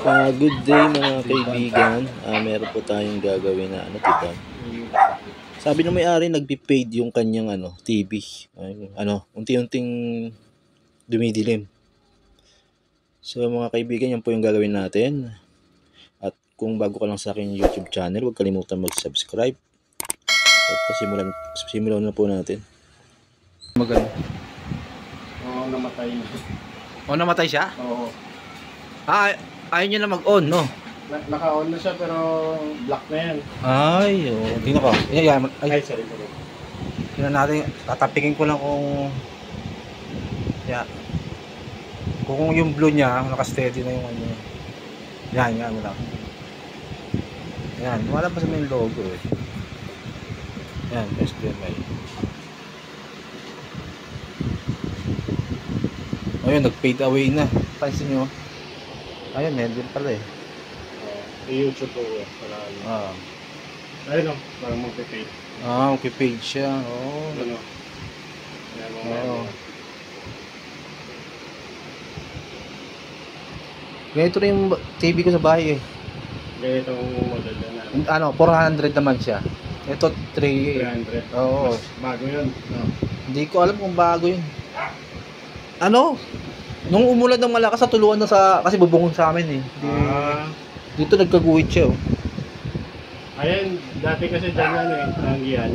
Good day mga kaibigan. Meron po tayong gagawin na diba? Sabi ng may-ari nagpi-fade yung kanyang TV. Unti-unting dumidilim. So mga kaibigan, yan po yung gagawin natin. At kung bago ka lang sa aking YouTube channel, huwag kalimutan mag-subscribe. At simulan na po natin. Maganda. Oo, namatay na. Oh, namatay siya? Oo. Ayaw niya na mag-on, no? Naka-on na siya pero black na yan. Ay, oh. Tingnan ko. Ay, sorry. Tingnan natin. Tatapikin ko lang kung... Yan. Kung yung blue niya, naka-steady na yung ano. Yan, lang. Yan, malabas mo yung logo eh. Yan, SDMI. Ayun, nag-fade away na. Pansin nyo. Ayun, din pala eh. I-YouTube ko eh. Ayun o, parang mag-fade. Okay-fade siya. Oo. Ano? Oo. Ganito rin yung TV ko sa bahay eh. Ganitong model na. 400 naman siya. Ito 300. Oo. Bago yun. No. Hindi ko alam kung bago yun. Nung umulan ng malakas sa tuluan na kasi bubungong sa amin eh. Dito nagkaguhit siya oh. Ayan, dati kasi dyan nanggihan.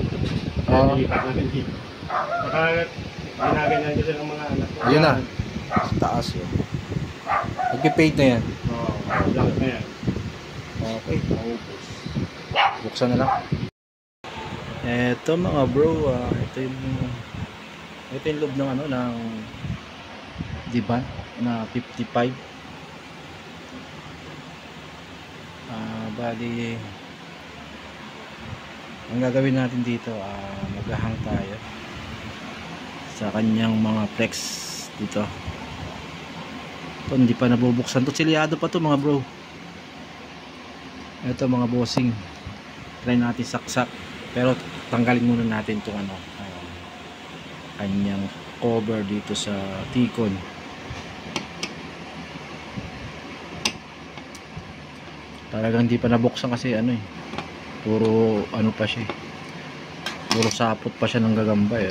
Nilipat namin dito. Saka ginaganyan kasi ng mga anak ko. Ayun na. Sa taas yun. Nag-fade na yan. Oo, black na yan. Okay. Buksan na lang. Eto mga bro, ito yung loob ng ng diba na 55. Bali ang gagawin natin dito, maghahang tayo sa kanyang mga flex dito. Ito hindi pa nabubuksan to, silyado pa to mga bro. Ito mga bossing, try natin saksak pero tanggalin muna natin itong kanyang cover dito sa Ticon. Talagang hindi pa nabuksan kasi puro pa siya eh. Puro sapot pa siya ng gagamba eh.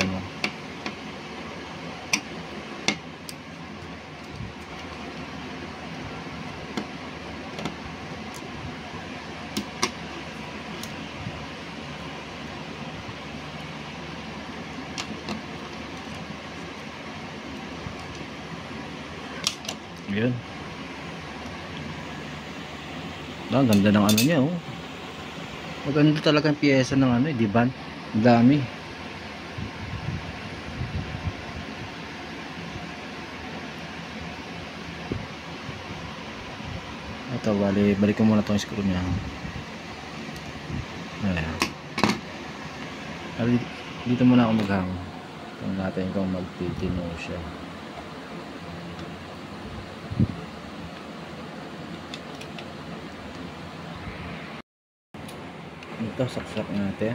Ayan. Ang ganda ng niya oh. Maganda talaga ang piyesa ng di ba? Ang dami. Ito, balik ko muna itong screw niya. Ayan. Dito muna ako maghang. Tingnan natin kung magtitino siya. Ito, saksak natin.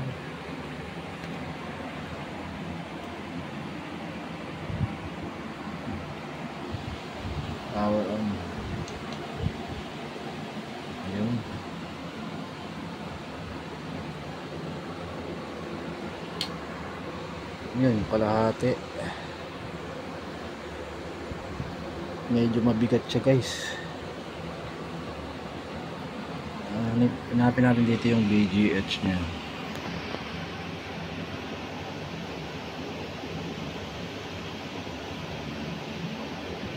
Power on. Ayun. Yun, kalahati. Medyo mabigat siya guys. Hanapin natin dito yung BGH nya.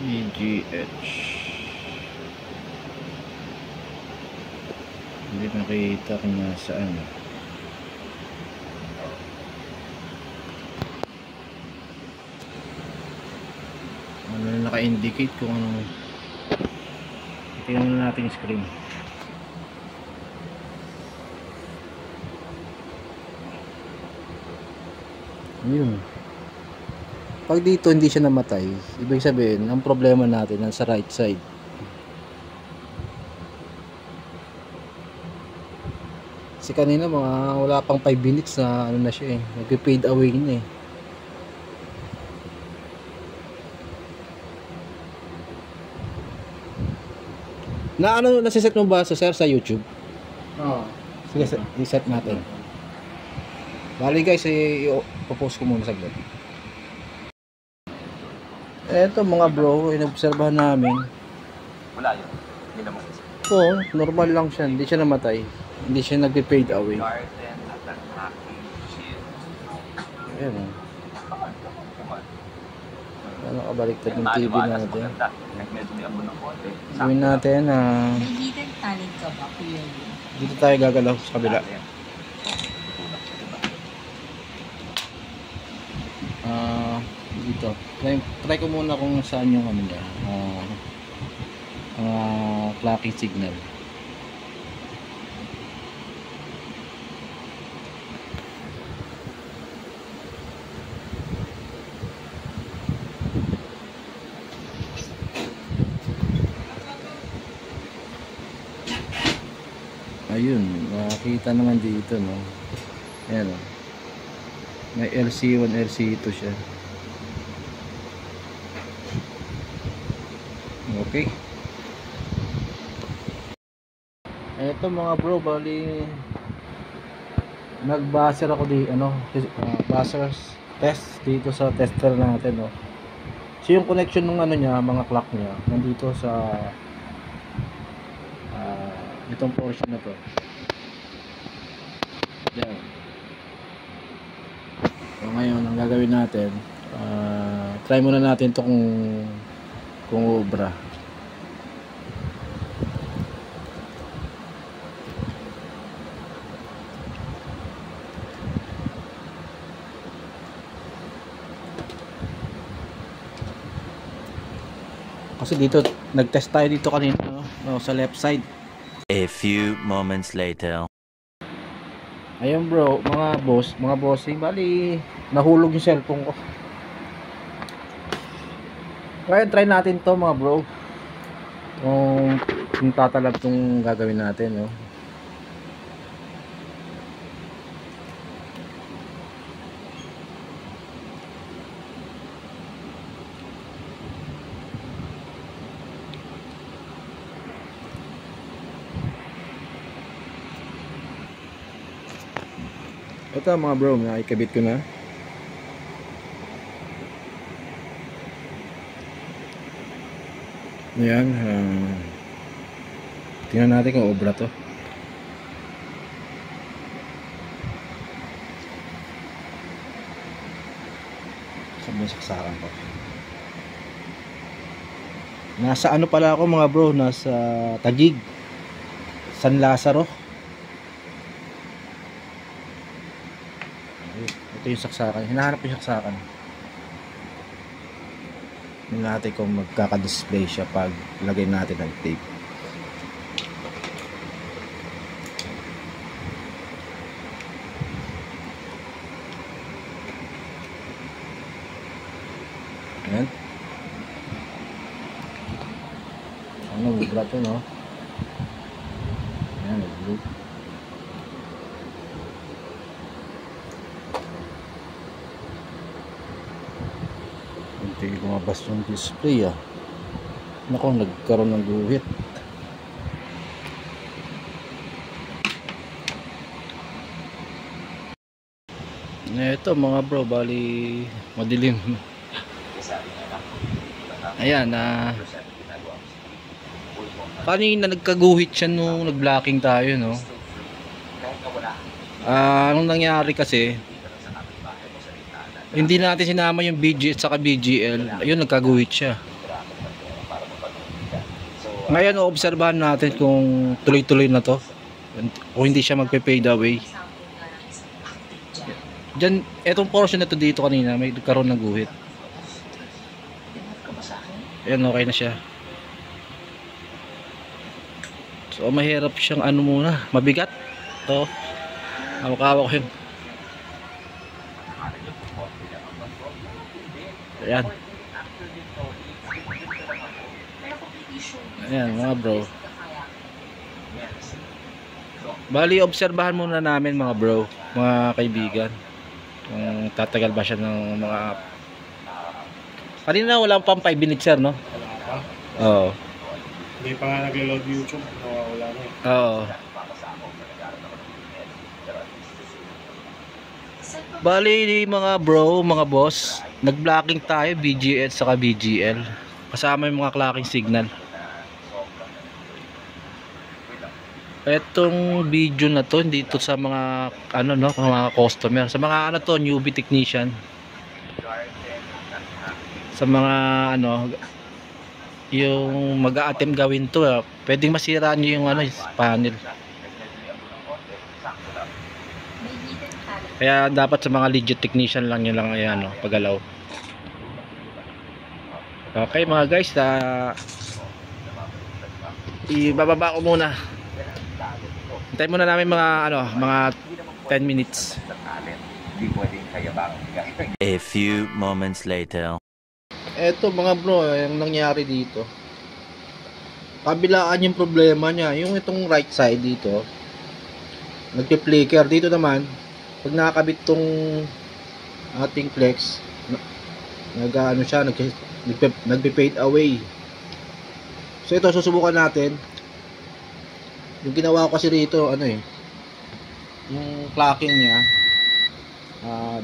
BGH hindi makita kung nasaan. Naka-indicate kung tingnan natin yung screen. Yun. Pag dito hindi siya namatay, ibig sabihin ang problema natin nasa right side. Kasi kanina wala pang 5 minutes na na siya eh, nag-fade away na eh. Na ano, nasiset mo ba sa sir sa YouTube? Oo. Sige, i-set natin. Bali guys, i-post ko muna saglit. Eto mga bro, inobserbahan namin. Wala yun. Hindi naman. Oo, normal lang siya. Hindi siya namatay. Hindi siya nagpe-fade away. Garden, attack, hacking, shield. Ayan o. Come on. Ano kabaliktad ng TV natin. Maganda. Nag-medyo may abo ng konti. Gawin natin na May hidden talent ka ba, Kuya Lee? dito tayo gagalaw sa kabila. Dito. Try ko muna kung saan yung ano niya. Clocking signal. Ayun, makikita naman dito, no. Ayan, no. May LC1, LC2 siya. Okay. Eto mga bro, bali nag-buzzer ako di buzzers test dito sa tester natin, no. So yung connection ng ano niya, mga clock niya nandito sa itong portion na to. Yan. So ngayon ang gagawin natin, try muna natin to kung obra. Kasi dito nag-test tayo dito kanina, no, sa left side. A few moments later. Ayun bro, mga bossing, bali nahulog yung cellphone ko. Ngayon try natin to mga bro. Kung tatalab tong gagawin natin, no. Ito mga bro, nakikabit ko na. Ayan, tingnan natin kung obra to. Saan yung saksakan ko? Nasa ano pala ako mga bro, nasa Taguig, San Lazaro. Ito yung saksakan, hinahanap yung saksakan. Tingnan natin kung magkaka-display siya pag lagay natin ang tape. Ayan. Ano, ubra to, no? Ayan, nag-blue. Hindi lumabas yung display, ah. Naku, nagkaroon ng guhit. Ito mga bro, bali madilim. Ayan, kanina nagkaguhit siya nung nag-blocking tayo, no? Anong nangyari kasi, hindi natin sinama yung BG at saka BGL. Ayun, nagkaguhit siya. Ngayon, obserbahan natin kung tuloy-tuloy na to. Kung hindi siya magpe-fade away. Diyan, etong portion na to dito kanina, may karoon ng guhit. Ayan, okay na siya. So, mahirap siyang ano muna, mabigat. Ito, hawak-hawak ko yun. Ayan. Ayan mga bro. Bali, obserbahan muna namin mga bro, mga kaibigan, kung tatagal ba siya ng mga kanina wala pang 5 minutes sir, no? Oo. Hindi pa nga naglo-load YouTube, nawawala na eh. Oo. Bali mga bro, mga boss, nag-blocking tayo BGL saka BGL. Kasama yung mga clocking signal. Etong video na to hindi to sa mga ano no, mga customer, sa mga ano to, newbie technician. Sa mga ano yung mag-a-attempt gawin to, pwedeng masira niyo yung ano, panel. May hidden talent. Kaya dapat sa mga legit technician lang yun lang ayan, no, pagalaw. Okay mga guys, ibababa ko muna. Hintayin muna namin mga ano, mga 10 minutes. Hindi pwedeng kaya bang A few moments later. Eto mga bro, yung nangyari dito. Kabilaan yung problema niya, yung itong right side dito. Nagpi-flicker dito naman. Pag nakakabit tong ating flex, nag-ano siya, nagpe-fade away. So ito susubukan natin. Yung ginawa ko kasi rito, ano eh, yung clocking niya,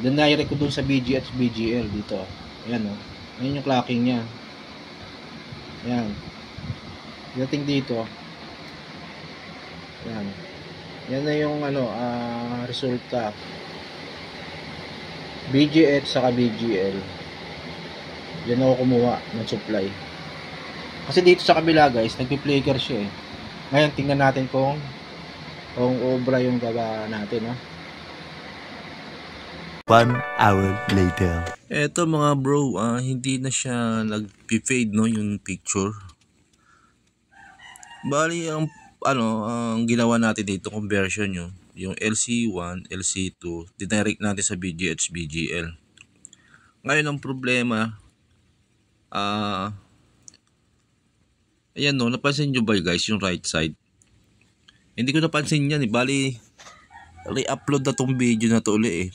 dinirect ko dun sa BGH BGL dito. Ayan o. Ayan yung clocking niya. Ayan. Dating dito. Ayan. Yan na yung ano, resulta. BGH saka BGL. Yan ako kumuha ng supply. Kasi dito sa kabila guys, nagpi-flicker siya eh. Ngayon tingnan natin kung obra yung gawa natin, ha. 1 hour later. Eto mga bro, hindi na siya nag-fade no yung picture. Bali ang ano, ang ginawa natin dito conversion yung LC1, LC2, dinirect natin sa BGH BGL. Ngayon ang problema, ayan no, napansin nyo ba guys yung right side? Hindi ko napansin yan eh. Bali, re-upload na tong video na to uli eh.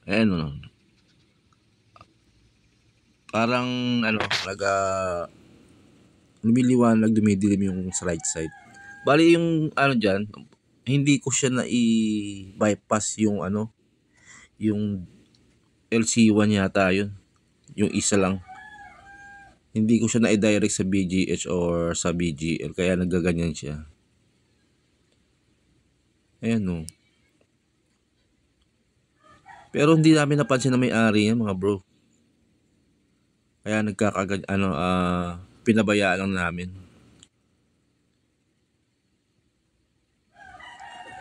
Ayan no. Parang ano, lumiliwanag, dumidilim yung sa right side. Bali yung ano dyan, hindi ko siya na i-bypass yung ano, yung LC1 yata yun. Yung isa lang. Hindi ko siya na i-direct sa BGH or sa BGL, kaya nagaganyan siya. Ayan no. Pero hindi namin napansin na may-ari yan mga bro. Kaya pinabayaan lang namin.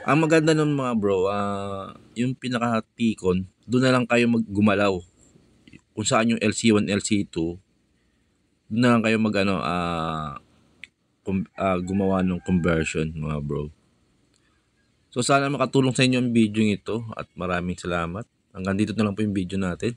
Ang maganda nun mga bro, yung pinaka-tikon, doon na lang kayo gumalaw. Kung saan yung LC1, LC2, doon na lang kayo gumawa ng conversion mga bro. So sana makatulong sa inyo ang video ito at maraming salamat. Hanggang dito na lang po yung video natin.